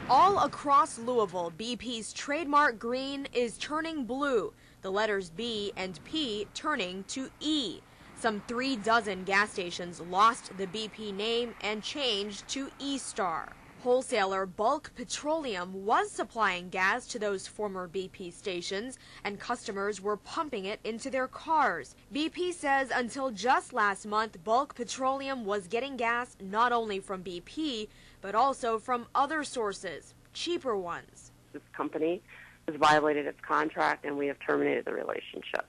All across Louisville, BP's trademark green is turning blue, the letters B and P turning to E. Some 3 dozen gas stations lost the BP name and changed to E-Star. Wholesaler Bulk Petroleum was supplying gas to those former BP stations, and customers were pumping it into their cars. BP says until just last month, Bulk Petroleum was getting gas not only from BP, but also from other sources, cheaper ones. This company has violated its contract, and we have terminated the relationship.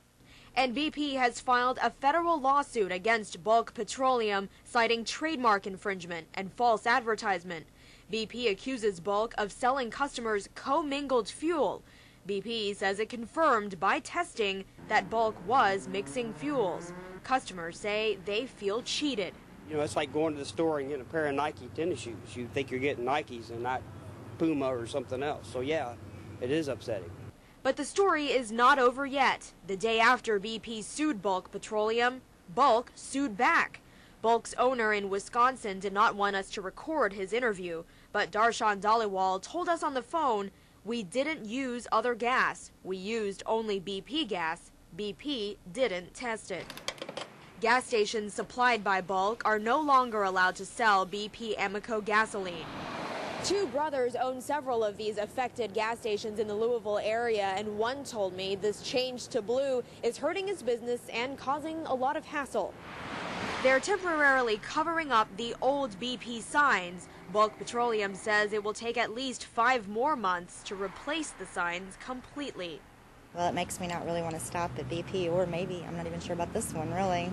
And BP has filed a federal lawsuit against Bulk Petroleum, citing trademark infringement and false advertisement. BP accuses Bulk of selling customers commingled fuel. BP says it confirmed by testing that Bulk was mixing fuels. Customers say they feel cheated. You know, it's like going to the store and getting a pair of Nike tennis shoes. You think you're getting Nikes and not Puma or something else. So yeah, it is upsetting. But the story is not over yet. The day after BP sued Bulk Petroleum, Bulk sued back. Bulk's owner in Wisconsin did not want us to record his interview, but Darshan Dhaliwal told us on the phone, "We didn't use other gas. We used only BP gas. BP didn't test it." Gas stations supplied by Bulk are no longer allowed to sell BP Amoco gasoline. 2 brothers own several of these affected gas stations in the Louisville area, and one told me this change to blue is hurting his business and causing a lot of hassle. They're temporarily covering up the old BP signs. Bulk Petroleum says it will take at least 5 more months to replace the signs completely. Well, it makes me not really want to stop at BP, or maybe, I'm not even sure about this one, really.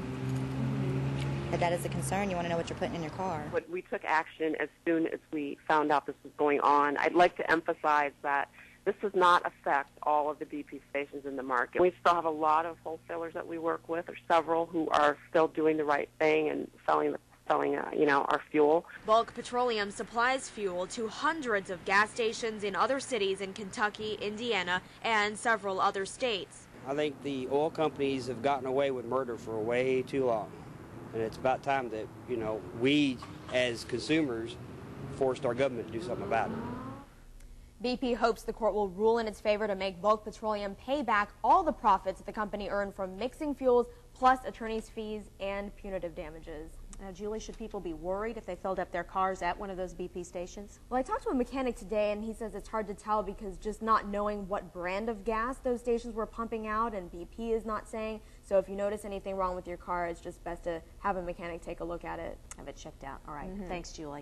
If that is a concern, you want to know what you're putting in your car. But we took action as soon as we found out this was going on. I'd like to emphasize that this does not affect all of the BP stations in the market. We still have a lot of wholesalers that we work with, or several, who are still doing the right thing and selling our fuel. Bulk Petroleum supplies fuel to hundreds of gas stations in other cities in Kentucky, Indiana, and several other states. I think the oil companies have gotten away with murder for way too long. And it's about time that, we as consumers forced our government to do something about it. BP hopes the court will rule in its favor to make Bulk Petroleum pay back all the profits that the company earned from mixing fuels, plus attorney's fees and punitive damages. Now, Julie, should people be worried if they filled up their cars at one of those BP stations? Well, I talked to a mechanic today, and he says it's hard to tell because just not knowing what brand of gas those stations were pumping out, and BP is not saying. So if you notice anything wrong with your car, it's just best to have a mechanic take a look at it. Have it checked out. All right. Thanks, Julie.